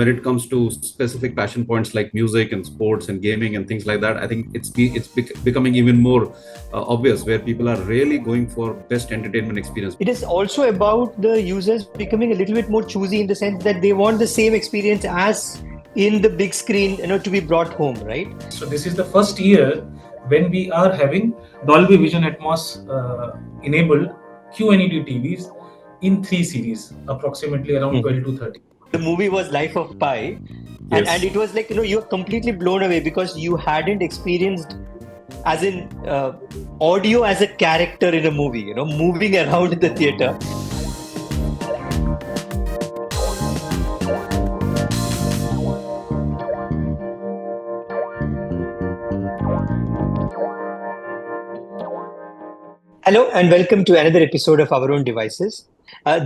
when it comes to specific passion points like music and sports and gaming and things like that, I think becoming even more obvious where people are really going for best entertainment experience. It is also about the users becoming a little bit more choosy in the sense that they want the same experience as in the big screen, to be brought home, right? So this is the first year when we are having Dolby Vision Atmos enabled QNED TVs in 3 series, approximately around 12 to 30. The movie was Life of Pi, and it was like, you're completely blown away because you hadn't experienced as in audio as a character in a movie, moving around the theater. Hello and welcome to another episode of Our Own Devices.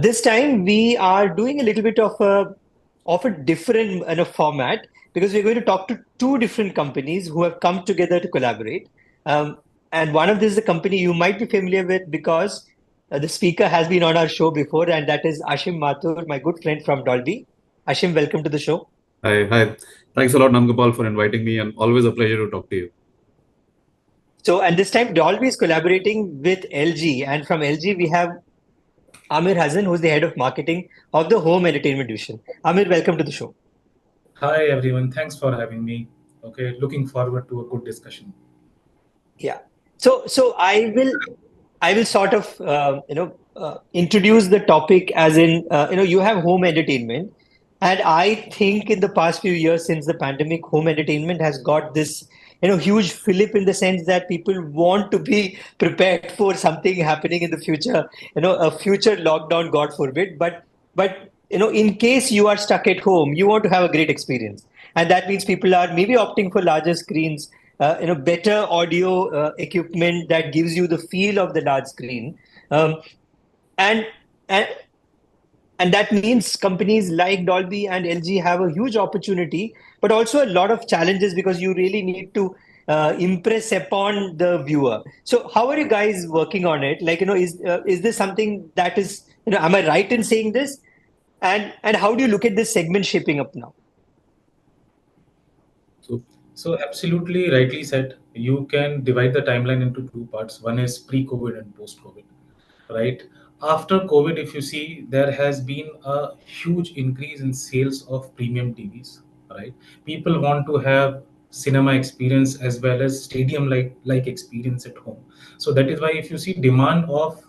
This time we are doing a little bit of a different format because we're going to talk to two different companies who have come together to collaborate. And one of this is a company you might be familiar with because the speaker has been on our show before, and that is Ashim Mathur, my good friend from Dolby. Ashim, welcome to the show. Hi. Thanks a lot, Nandagopal, for inviting me, and always a pleasure to talk to you. So, and this time Dolby is collaborating with LG, and from LG we have Aamir Hasan, who's the head of marketing of the home entertainment division. Aamir, welcome to the show. Hi everyone, thanks for having me. Okay, looking forward to a good discussion. Yeah. So I will sort of introduce the topic as in you have home entertainment, and I think in the past few years since the pandemic, home entertainment has got this huge fillip in the sense that people want to be prepared for something happening in the future, a future lockdown, God forbid. But in case you are stuck at home, you want to have a great experience, and that means people are maybe opting for larger screens, better audio equipment that gives you the feel of the large screen, and and and that means companies like Dolby and LG have a huge opportunity, but also a lot of challenges because you really need to impress upon the viewer. So, how are you guys working on it? Like, is this something that is, am I right in saying this? And how do you look at this segment shaping up now? So absolutely rightly said. You can divide the timeline into two parts. One is pre-COVID and post-COVID, right? After COVID, if you see, there has been a huge increase in sales of premium TVs, right? People want to have cinema experience as well as stadium like experience at home. So that is why if you see demand of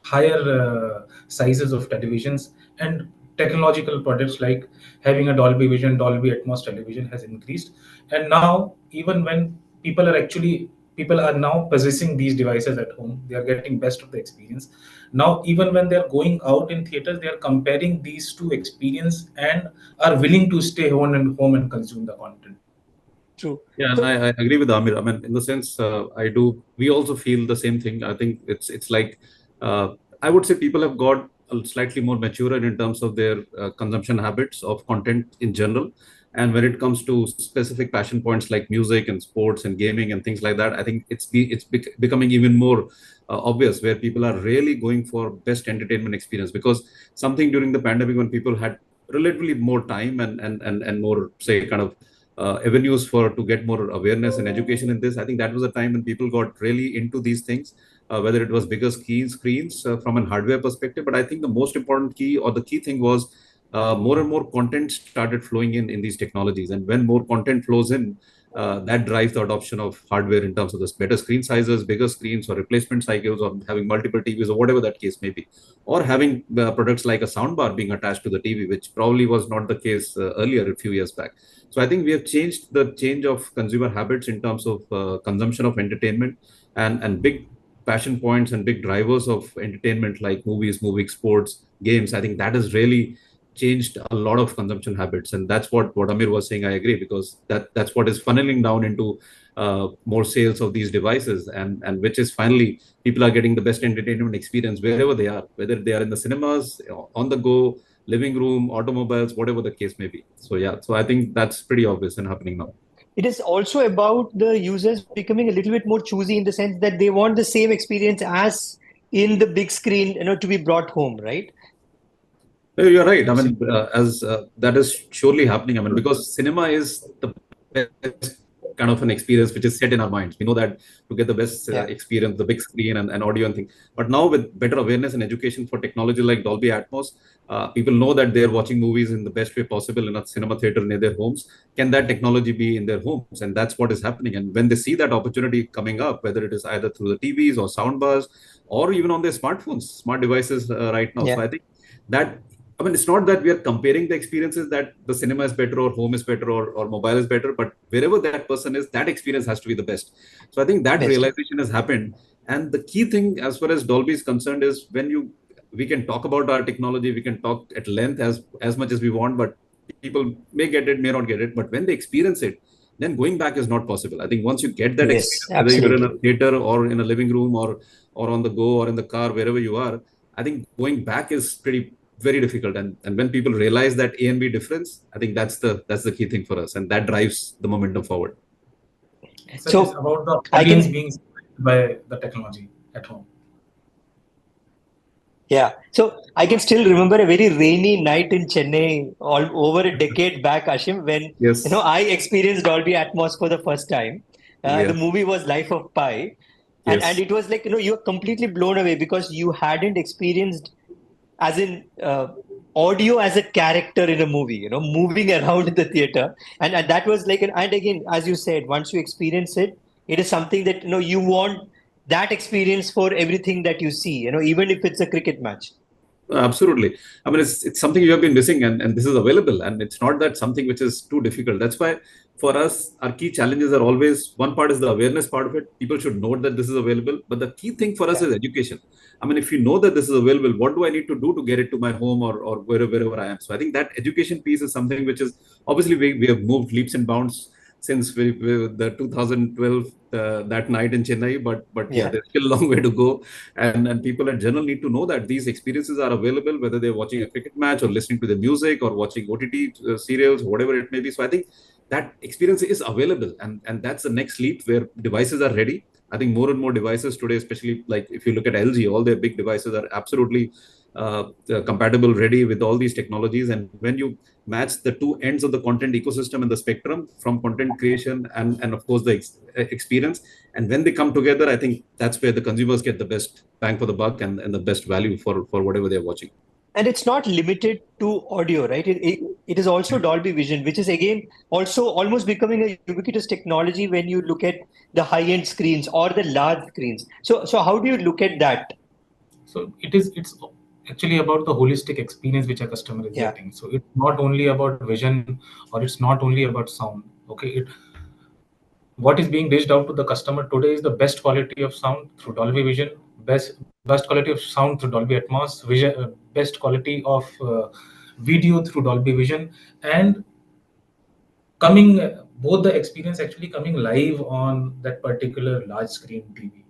higher sizes of televisions and technological products like having a Dolby Vision, Dolby Atmos television has increased. And now, even when people are now possessing these devices at home, they are getting best of the experience. Now, even when they are going out in theaters, they are comparing these two experience and are willing to stay home and consume the content. True. Yeah, and I agree with Amir. I mean, in the sense, we also feel the same thing. I think it's like, I would say people have got slightly more mature in terms of their consumption habits of content in general. And when it comes to specific passion points like music and sports and gaming and things like that, I think becoming even more obvious where people are really going for best entertainment experience, because something during the pandemic when people had relatively more time and more, say, kind of avenues for to get more awareness and education in this. I think that was a time when people got really into these things, whether it was bigger screens from a hardware perspective. But I think the most important key or the key thing was more and more content started flowing in these technologies. And when more content flows in, that drives the adoption of hardware in terms of this better screen sizes, bigger screens, or replacement cycles, or having multiple TVs, or whatever that case may be, or having products like a soundbar being attached to the TV, which probably was not the case earlier a few years back. So I think we have changed the change of consumer habits in terms of consumption of entertainment, and big passion points and big drivers of entertainment like movies, sports, games. I think that has really changed a lot of consumption habits, and that's what Amir was saying. I agree, because that's what is funneling down into more sales of these devices, and which is finally people are getting the best entertainment experience wherever they are, whether they are in the cinemas, on the go, living room, automobiles, whatever the case may be. So yeah, so I think that's pretty obvious and happening now. It is also about the users becoming a little bit more choosy in the sense that they want the same experience as in the big screen, to be brought home, right? You're right. I mean, Absolutely. as that is surely happening. I mean, because cinema is the best kind of an experience which is set in our minds. We know that to get the best Yeah. experience, the big screen and audio and thing. But now with better awareness and education for technology like Dolby Atmos, people know that they're watching movies in the best way possible in a cinema theater near their homes. Can that technology be in their homes? And that's what is happening. And when they see that opportunity coming up, whether it is either through the TVs or soundbars or even on their smartphones, smart devices right now. So Yeah. I think that I mean, it's not that we are comparing the experiences that the cinema is better or home is better or mobile is better, but wherever that person is, that experience has to be the best. So I think that Best. realization has happened. And the key thing, as far as Dolby is concerned, is we can talk about our technology, we can talk at length as much as we want, but people may get it, may not get it. But when they experience it, then going back is not possible. I think once you get that Yes, experience, whether you're in a absolutely. theater or in a living room or on the go or in the car, wherever you are, I think going back is pretty very difficult. And when people realize that A and B difference, I think that's the key thing for us, and that drives the momentum forward. So it is So about the I audience can, being supported by the technology at home. yeah. So I can still remember a very rainy night in Chennai, all over a decade back, Ashim, when Yes. I experienced Dolby Atmos for the first time. The Yeah. movie was Life of Pi, and Yes. it was like you're completely blown away because you hadn't experienced, as in audio as a character in a movie, moving around in the theater, and that was like and again, as you said, once you experience it, it is something that you want that experience for everything that you see, even if it's a cricket match. Absolutely. I mean, it's something you have been missing, and this is available, and it's not that something which is too difficult. That's why for us, our key challenges are always one part is the awareness part of it. People should know that this is available, but the key thing for us Yeah. is education. I mean, if you know that this is available, what do I need to do to get it to my home or wherever I am? So I think that education piece is something which is obviously we have moved leaps and bounds since the 2012 that night in Chennai, but yeah, Yeah. there's still a long way to go, and people in general need to know that these experiences are available whether they're watching a cricket match or listening to the music or watching OTT serials, whatever it may be. So I think that experience is available, and that's the next leap where devices are ready. I think more and more devices today, especially like if you look at LG, all their big devices are absolutely compatible, ready with all these technologies. And when you match the two ends of the content ecosystem and the spectrum from content creation and of course the experience, and when they come together, I think that's where the consumers get the best bang for the buck and the best value for whatever they're watching. And it's not limited to audio, right? It is also Dolby Vision, which is again also almost becoming a ubiquitous technology when you look at the high-end screens or the large screens. So how do you look at that? So it's actually about the holistic experience which a customer is Yeah. getting. So it's not only about vision or it's not only about sound. Okay, what is being dished out to the customer today is the best quality of sound through Dolby Vision, best quality of sound through Dolby Atmos, best quality of video through Dolby Vision, and coming both the experience actually coming live on that particular large screen TV.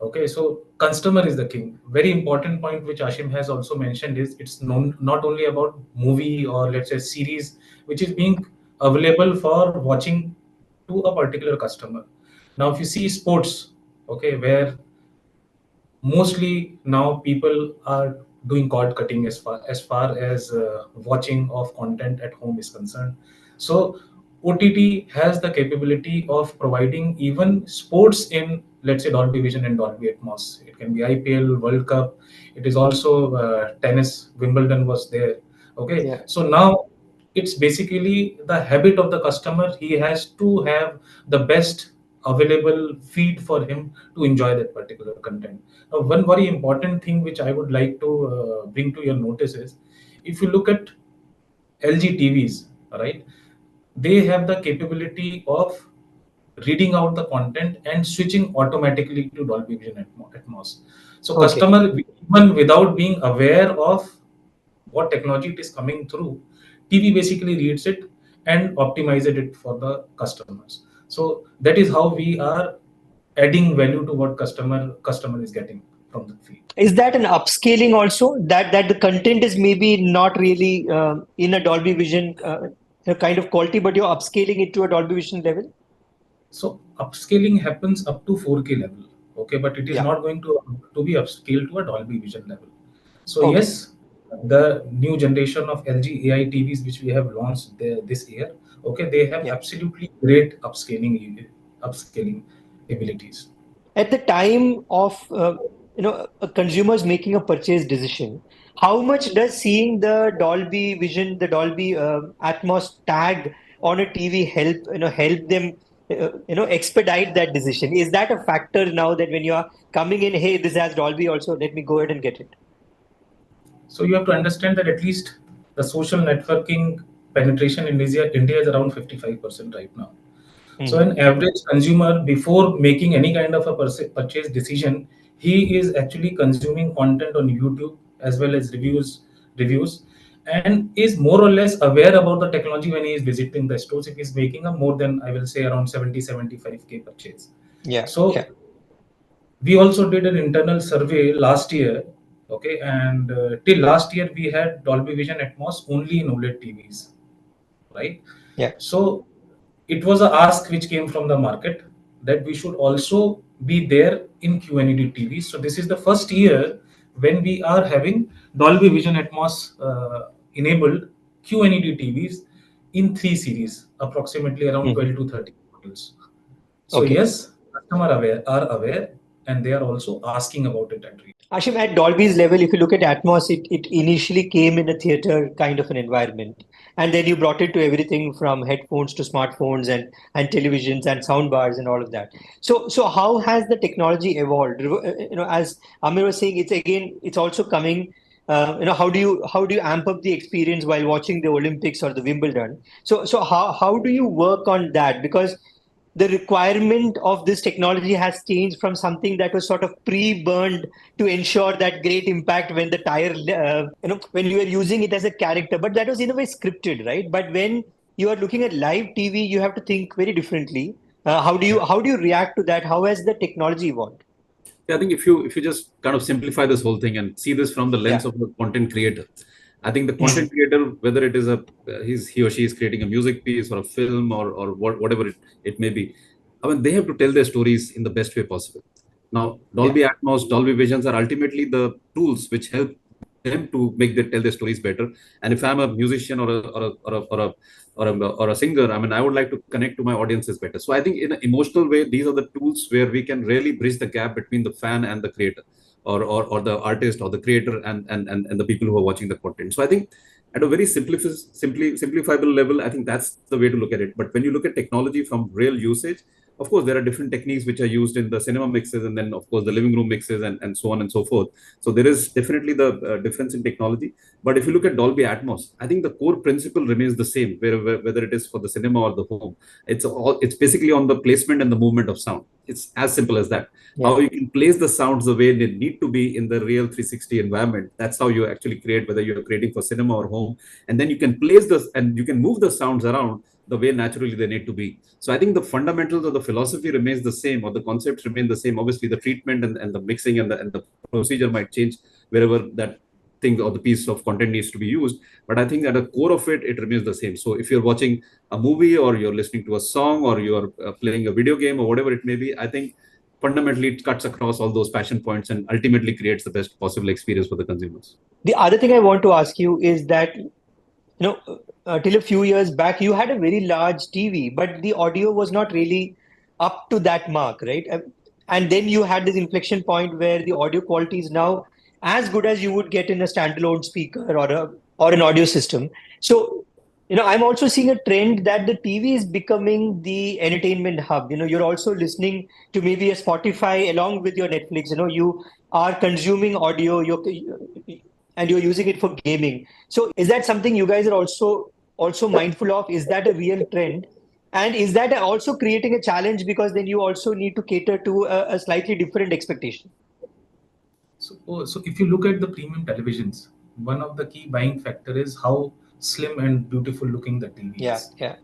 Okay, so customer is the king. Very important point which Ashim has also mentioned is it's not only about movie or let's say series which is being available for watching to a particular customer. Now, if you see sports, okay, where mostly now people are doing cord cutting as far as watching of content at home is concerned. So OTT has the capability of providing even sports in, let's say, Dolby Vision and Dolby Atmos. It can be IPL, World Cup. It is also tennis. Wimbledon was there. Okay, Yeah. so now it's basically the habit of the customer. He has to have the best available feed for him to enjoy that particular content. One very important thing which I would like to bring to your notice is if you look at LG TVs, right? They have the capability of reading out the content and switching automatically to Dolby Vision Atmos. So Okay. customer, even without being aware of what technology it is coming through, TV basically reads it and optimizes it for the customers. So that is how we are adding value to what customer is getting from the feed. Is that an upscaling also? That the content is maybe not really in a Dolby Vision kind of quality, but you're upscaling it to a Dolby Vision level? So upscaling happens up to 4K level, okay, but it is Yeah. not going to be upscaled to a Dolby Vision level. So Okay. yes, the new generation of LG AI TVs which we have launched this year, okay, they have Yeah. absolutely great upscaling abilities. At the time of consumers making a purchase decision, how much does seeing the Dolby Vision, the Dolby Atmos tag on a TV help them expedite that decision? Is that a factor now that when you are coming in, hey, this has Dolby also, let me go ahead and get it? So you have to understand that at least the social networking penetration in India is around 55% right now. So Hmm. an average consumer, before making any kind of a purchase decision, he is actually consuming content on YouTube as well as reviews, and is more or less aware about the technology when he is visiting the stores. If he is making a more than, I will say, around 70-75K purchase. Yeah, So yeah. we also did an internal survey last year, okay, and till last year we had Dolby Vision Atmos only in OLED TVs, right? Yeah. So it was a ask which came from the market that we should also be there in QNED TVs. So this is the first year when we are having Dolby Vision Atmos enabled QNED TVs in 3 series, approximately around Hmm. 12 to 30 models. So Okay. yes, customer are aware, and they are also asking about it at retail. Ashim, at Dolby's level, if you look at Atmos, it initially came in a theater kind of an environment. And then you brought it to everything from headphones to smartphones and televisions and soundbars and all of that. So how has the technology evolved? As Aamir was saying, it's also coming. How do you amp up the experience while watching the Olympics or the Wimbledon? So how do you work on that? Because the requirement of this technology has changed from something that was sort of pre-burned to ensure that great impact when the tire when you are using it as a character, but that was in a way scripted, right? But when you are looking at live TV, you have to think very differently. How do you react to that? How has the technology evolved? Yeah, I think if you just kind of simplify this whole thing and see this from the lens Yeah. of the content creator, I think the Hmm. content creator, whether it is he or she is creating a music piece or a film or whatever it may be, I mean they have to tell their stories in the best way possible. Now, Yeah. Dolby Atmos, Dolby Visions are ultimately the tools which help them to tell their stories better. And if I'm a musician or a singer, I mean, I would like to connect to my audiences better. So I think in an emotional way, these are the tools where we can really bridge the gap between the fan and the creator, or the artist or the creator and the people who are watching the content. So I think at a very simplifiable level, I think that's the way to look at it. But when you look at technology from real usage, of course, there are different techniques which are used in the cinema mixes, and then of course the living room mixes, and so on and so forth. So there is definitely the difference in technology. But if you look at Dolby Atmos, I think the core principle remains the same, whether it is for the cinema or the home. It's basically on the placement and the movement of sound. It's as simple as that. Yeah. How you can place the sounds the way they need to be in the real 360 environment. That's how you actually create, whether you're creating for cinema or home. And then you can place this and you can move the sounds around the way naturally they need to be. So I think the fundamentals of the philosophy remains the same, or the concepts remain the same. Obviously, the treatment and the mixing and the procedure might change wherever that thing or the piece of content needs to be used. But I think at the core of it, it remains the same. So if you're watching a movie or you're listening to a song or you're playing a video game or whatever it may be, I think fundamentally it cuts across all those passion points and ultimately creates the best possible experience for the consumers. The other thing I want to ask you is that till a few years back, you had a very large TV, but the audio was not really up to that mark, right? And then you had this inflection point where the audio quality is now as good as you would get in a standalone speaker or an audio system. So, I'm also seeing a trend that the TV is becoming the entertainment hub. You're also listening to maybe a Spotify along with your Netflix. You are consuming audio, and you're using it for gaming. So is that something you guys are also mindful of? Is that a real trend? And is that also creating a challenge because then you also need to cater to a slightly different expectation? So if you look at the premium televisions, one of the key buying factor is how slim and beautiful looking the TV Yeah, is. yeah,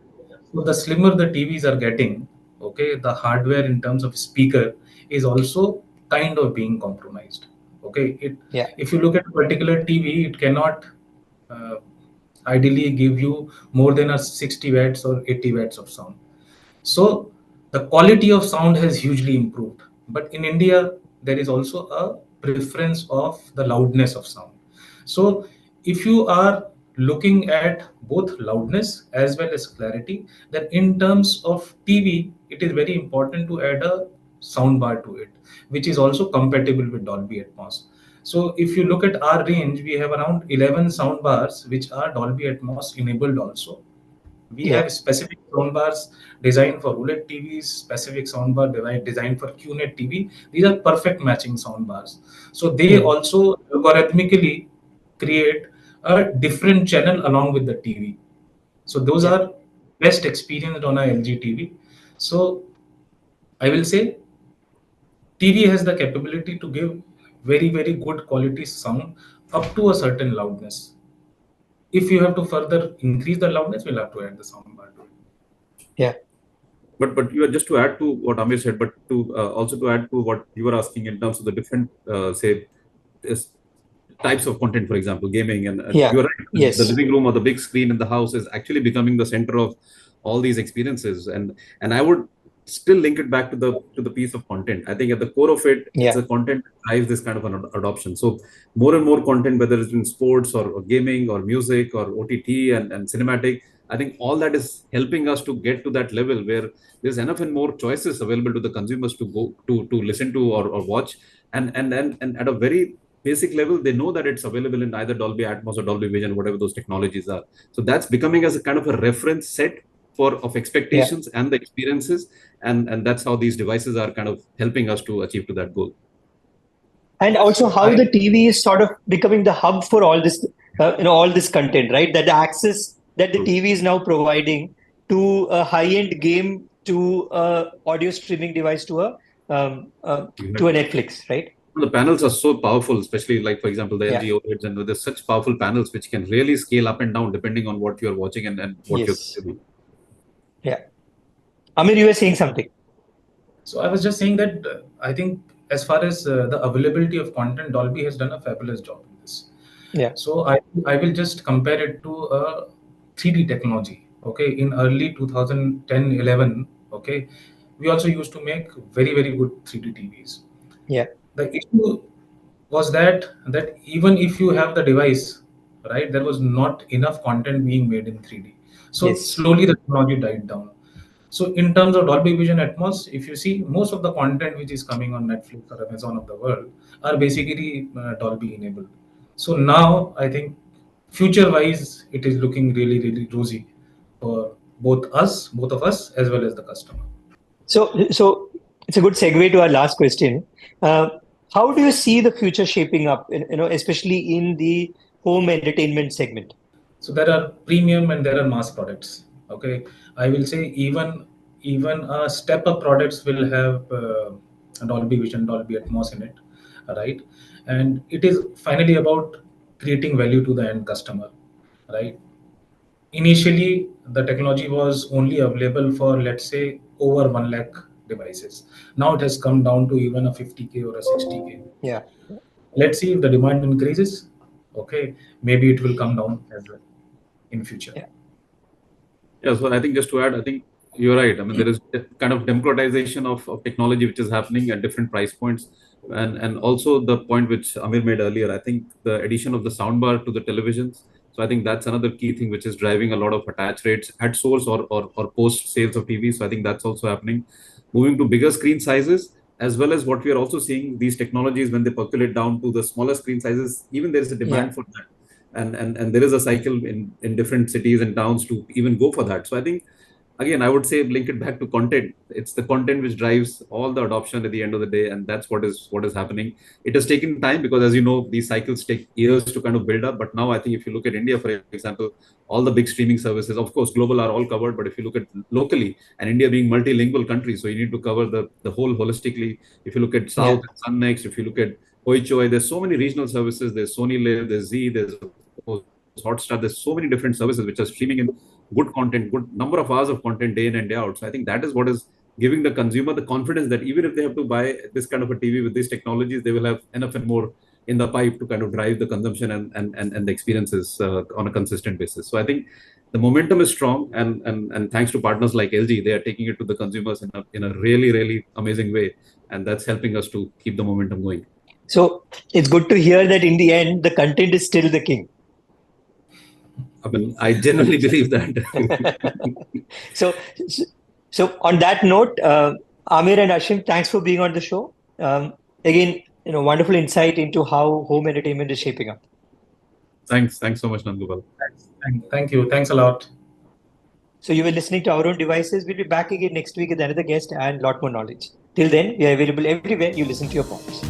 So the slimmer the TVs are getting, okay, the hardware in terms of speaker is also kind of being compromised. Okay, yeah, if you look at a particular TV, it cannot uh, ideally give you more than a 60 watts or 80 watts of sound. So the quality of sound has hugely improved. But in India, there is also a preference of the loudness of sound. So if you are looking at both loudness as well as clarity, then in terms of TV, it is very important to add a soundbar to it, which is also compatible with Dolby Atmos. So if you look at our range, we have around 11 soundbars which are Dolby Atmos enabled also. We Yeah. have specific soundbars designed for OLED TVs, specific soundbar designed for QNET TV. These are perfect matching soundbars. So they also algorithmically create a different channel along with the TV. So those Yeah. are best experienced on a LG TV. So I will say TV has the capability to give very, very good quality sound up to a certain loudness. If you have to further increase the loudness, we'll have to add the soundbar to it. Yeah. But you are just to add to what Aamir said, but to also to add to what you were asking in terms of the different say is types of content, for example, gaming, and Yeah. you're right. The Yes. living room or the big screen in the house is actually becoming the center of all these experiences, and I would still link it back to the piece of content. I think at the core of it, it's Yeah. the content that drives this kind of an adoption. So more and more content, whether it's in sports or gaming or music or OTT and cinematic, I think all that is helping us to get to that level where there's enough and more choices available to the consumers to go to listen to or watch, and at a very basic level, they know that it's available in either Dolby Atmos or Dolby Vision, whatever those technologies are. So that's becoming as a kind of a reference set for of Yeah. expectations and the experiences, and that's how these devices are kind of helping us to achieve to that goal. And also So how I the TV is sort of becoming the hub for all this, all this content, right? That the access that the True. TV is now providing to a high-end game, to a audio streaming device, to a Exactly. Netflix, right? The panels are so powerful, especially like for example the Yeah. LG OLEDs, and there's such powerful panels which can really scale up and down depending on what you're watching and what you're Yes. consuming. Yeah. Amir, you were saying something. So I was just saying that I think as far as the availability of content, Dolby has done a fabulous job in this. Yeah. So I will just compare it to a 3D technology. Okay, in early 2010-11, okay, we also used to make very, very good 3D TVs. Yeah. The issue was that even if you have the device, right, there was not enough content being made in 3D. So Yes. slowly the technology died down. So in terms of Dolby Vision Atmos, if you see most of the content which is coming on Netflix or Amazon of the world are basically Dolby enabled. So now I think future wise it is looking really, really rosy for both of us as well as the customer. So it's a good segue to our last question. Uh, how do you see the future shaping up, especially in the home entertainment segment? So there are premium and there are mass products. Okay, I will say even step up products will have Dolby Vision, Dolby Atmos in it, right? And it is finally about creating value to the end customer, right? Initially, the technology was only available for, let's say, over 1 lakh devices. Now it has come down to even a 50K or a 60K. Yeah. Let's see if the demand increases. Okay, maybe it will come down as well in future. Yeah. Yeah, so I think just to add, I think you're right. I mean, there is a kind of democratization of technology which is happening at different price points. And also the point which Amir made earlier, I think the addition of the soundbar to the televisions. So I think that's another key thing which is driving a lot of attach rates at source or post sales of TV. So I think that's also happening. Moving to bigger screen sizes, as well as what we are also seeing, these technologies, when they percolate down to the smaller screen sizes, even there is a Yeah. demand for that, and there is a cycle in different cities and towns to even go for that. So I think again I would say link it back to content. It's the content which drives all the adoption at the end of the day, and that's what is happening. It has taken time because, as you know, these cycles take years to kind of build up. But now I think if you look at India, for example, all the big streaming services, of course global, are all covered, but if you look at locally, and India being multilingual country, so you need to cover the whole holistically. If you look at Yeah. South, Sun Next. If you look at Hoichoi, there's so many regional services. There's Sony Live, there's Z, there's Hotstar. There's so many different services which are streaming in good content, good number of hours of content day in and day out. So I think that is what is giving the consumer the confidence that even if they have to buy this kind of a TV with these technologies, they will have enough and more in the pipe to kind of drive the consumption and the experiences on a consistent basis. So I think the momentum is strong, and thanks to partners like LG, they are taking it to the consumers in a really really amazing way, and that's helping us to keep the momentum going. So it's good to hear that in the end, the content is still the king. I mean, I genuinely believe that. So, so on that note, Aamir and Ashim, thanks for being on the show. Again, wonderful insight into how home entertainment is shaping up. Thanks so much, Nandagopal. Thank you. Thanks a lot. So you were listening to Our Own Devices. We'll be back again next week with another guest and a lot more knowledge. Till then, we are available everywhere you listen to your pods.